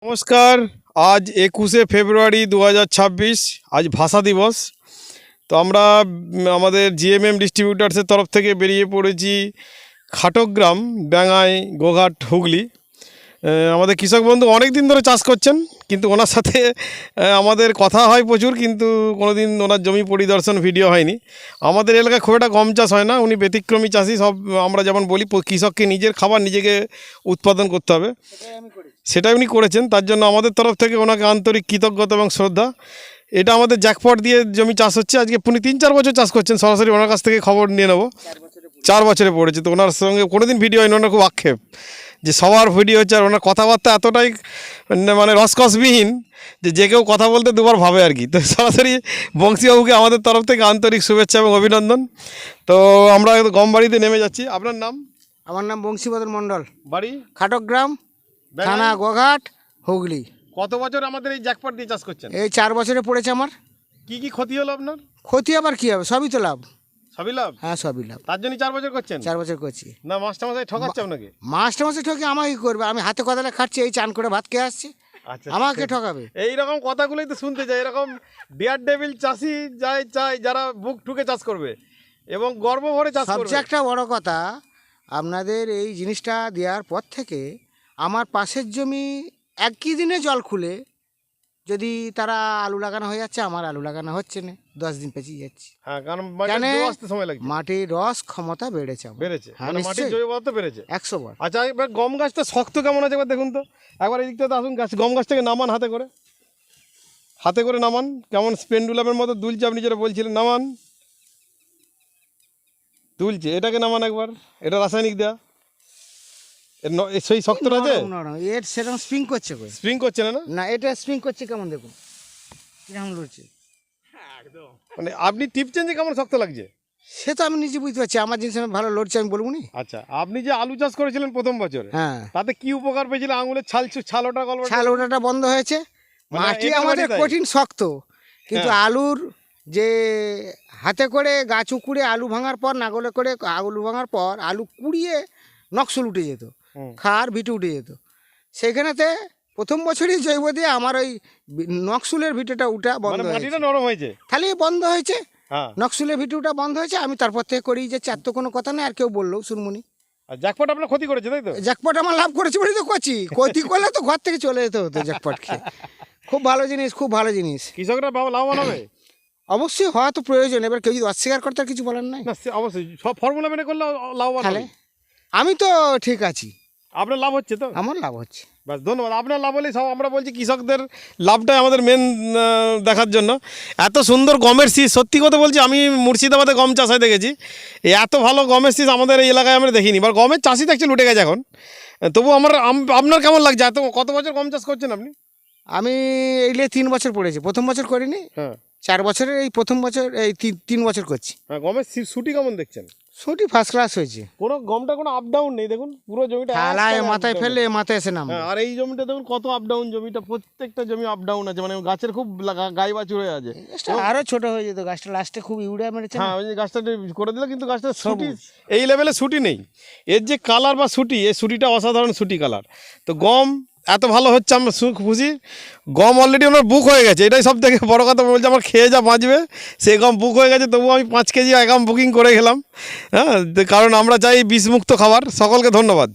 নমস্কার। আজ 21শে ফেব্রুয়ারি 2026, আজ ভাষা দিবস। তো আমরা আমাদের জিএমএম ডিস্ট্রিবিউটার্সের তরফ থেকে বেরিয়ে পড়েছি খাটগ্রাম, ব্যাঙ্গাই, গোঘাট, হুগলি। আমাদের কৃষক বন্ধু অনেক দিন ধরে চাষ করছেন, কিন্তু ওনার সাথে আমাদের কথা হয় প্রচুর, কিন্তু কোনো দিন ওনার জমি পরিদর্শন ভিডিও হয়নি। আমাদের এলাকায় খুব একটা গম চাষ হয় না, উনি ব্যতিক্রমী চাষি। সব আমরা যেমন বলি, কৃষককে নিজের খাবার নিজেকে উৎপাদন করতে হবে, সেটাই উনি করেছেন। তার জন্য আমাদের তরফ থেকে ওনাকে আন্তরিক কৃতজ্ঞতা এবং শ্রদ্ধা। এটা আমাদের জ্যাকপট দিয়ে জমি চাষ হচ্ছে। আজকে উনি 3-4 বছর চাষ করছেন। সরাসরি ওনার কাছ থেকে খবর নিয়ে নেবো। 4 বছরে পড়েছে। তো ওনার সঙ্গে কোনোদিন ভিডিও হয়নি। ওনার খুব আক্ষেপ যে সবার ভিডিও হচ্ছে, আর ওনার কথাবার্তা এতটাই মানে রসকসবিহীন যে কেউ কথা বলতে দুবার ভাবে আর কি। তো সরাসরি বংশীবাবুকে আমাদের তরফ থেকে আন্তরিক শুভেচ্ছা এবং অভিনন্দন। তো আমরা গম বাড়িতে নেমে যাচ্ছি। আপনার নাম? আমার নাম বংশীবদন মণ্ডল, বাড়ি খাটগ্রাম, থানা গোঘাট, হুগলি। কত বছর আমাদের এই জ্যাকপট দিয়ে চাষ করছেন? এই 4 বছরে পড়েছে আমার। কি কি ক্ষতি হলো আপনার? ক্ষতি আবার কী হবে, সবই তো লাভ। সবই লাভ? হ্যাঁ, সবই লাভ। তার জন্য 4 বছর করছেন? 4 বছর করছি না, মাস্টারমশাই ঠকাচ্ছে আপনাকে? মাস্টারমশাই ঠকে আমাকে কী করবে? আমি হাতে কদালে খাচ্ছি, এই চান করে ভাত খেয়ে আসছি, আচ্ছা, আমাকে ঠকাবে? এইরকম কথাগুলোই তো শুনতে চাই। এরকম ডিয়ার ডেভিল চাষি চাই যারা বুক ঠুকে চাষ করবে এবং গর্ব ভরে চাষ করবে। সবচেয়ে একটা বড় কথা, আপনাদের এই জিনিসটা দেওয়ার পর থেকে আমার পাশের জমি একই দিনে জল খুলে যদি তারা আলু লাগানো হয়ে যাচ্ছে, আমার আলু লাগানো হচ্ছে না, 10 দিন পেঁচিয়ে যাচ্ছে। হ্যাঁ, কারণ সময় লাগছে। মাটির রস ক্ষমতা বেড়েছে আমার। বেড়েছে, হ্যাঁ, মানে মাটির জৈব পদার্থ বেড়েছে 100 বার। আচ্ছা, এবার গম গাছটা শক্ত কেমন আছে একবার দেখুন তো। একবার এই দিকটাতে আসুন, গম গাছটাকে নামান, হাতে করে নামান। কেমন স্পেন্ডুলামের মতো দুলছে, আপনি যেটা বলছিলেন, নামান। দুলছে, এটাকে নামান একবার। এটা রাসায়নিক দেয়া, সেই শক্তটা আছে? এর সেরকম স্প্রিং করছে, স্প্রিং করছে না? না, এটা স্প্রিং করছে কেমন দেখুন, কেমন লড়ছে। মানে আপনি টিপছেন যে কেমন শক্ত লাগছে, সে তো আমি নিজে বুঝতে পারছি। আমার জিনিস আমি ভালো লড়ছে, আমি বলবো নি। আচ্ছা, আপনি যে আলু চাষ করেছিলেন প্রথম বছরে, হ্যাঁ, তাতে কি উপকার পেয়েছিলেন? আঙুলের ছাল গল্প? ছাল ওঠাটা বন্ধ হয়েছে। মাটি আমাদের কঠিন শক্ত, কিন্তু আলুর যে হাতে করে গাছ উকুড়ে আলু ভাঙার পর, নাগলে করে আলু ভাঙার পর আলু কুড়িয়ে নকশল উঠে যেত, খার ভিটে উঠে যেত। সেইখানেতে প্রথম বছরই জৈব দিয়ে আমার ওই নকশুলের ভিটেটা উঠা বন্ধ হয়েছে। মাটিটা নরম হয়েছে, খালি বন্ধ হয়েছে। নকশুলের ভিটুটা বন্ধ হয়েছে। আমি তারপর থেকে করি যে চার তো কোনো কথা নেই, আর কেউ বললো শুনমনি। জ্যাকপট আপনার ক্ষতি করেছে, তাই তো? জ্যাকপট আমার লাভ করেছে বলেই তো করছি। ক্ষতি করলে তো ঘর থেকে চলে যেতে হতো জ্যাকপট খেয়ে। খুব ভালো জিনিস, খুব ভালো জিনিস। কৃষকরা লাভবান হবে? অবশ্যই হওয়া তো প্রয়োজন। এবার কেউ যদি অস্বীকার করতে, কিছু বলার নাই। অবশ্যই সব ফর্মুলা মেনে করলে লাভবান হবে। আমি তো ঠিক আছি। আপনার লাভ হচ্ছে তো? আমার লাভ হচ্ছে। বাস, ধন্যবাদ। আপনার লাভ হলেই সব। আমরা বলছি কৃষকদের লাভটাই আমাদের মেন দেখার জন্য। এত সুন্দর গমের শীষ, সত্যি কথা বলছি, আমি মুর্শিদাবাদে গম চাষ হয় দেখেছি। এত ভালো গমের শীষ আমাদের এই এলাকায় আমরা দেখিনি। এবার গমের চাষই দেখছি লুটে গেছে এখন। তবু আপনার কেমন লাগছে? কত বছর গম চাষ করছেন আপনি? আমি এইলে 3 বছর পড়েছি। প্রথম বছর করিনি। হ্যাঁ, 4 বছরের এই প্রথম বছর, এই 3 বছর করছি। হ্যাঁ, গমের শুটি কেমন দেখছেন? শুটি ফার্স্ট ক্লাস হয়েছে। গমটা কোনো আপ ডাউন নেই, দেখুন পুরো জমিটা মাথায় ফেললে মাথায় এসে নাম। আর এই জমিটা দেখুন কত আপ ডাউন। জমিটা প্রত্যেকটা জমি আপ ডাউন আছে, মানে গাছের খুব গাই বাছুর হয়ে আছে। আরো ছোট হয়ে যেত গাছটা, লাস্টে খুব ইউরিয়া মেরেছে। হ্যাঁ, ওই যে গাছটা করে দিলে, কিন্তু গাছটা শুটি এই লেভেলে শুটি নেই। এর যে কালার বা শুটি, এই শুটিটা অসাধারণ শুটি কালার। তো গম এত ভালো হচ্ছে, আমরা খুশি। গম অলরেডি আমার বুক হয়ে গেছে, এটাই সব থেকে বড় কথা। বলছে আমার খেয়ে যা বাঁচবে, সেই গম বুক হয়ে গেছে। তবুও আমি 5 কেজি গম বুকিং করে গেলাম। হ্যাঁ, কারণ আমরা চাই বিষমুক্ত খাবার। সকলকে ধন্যবাদ।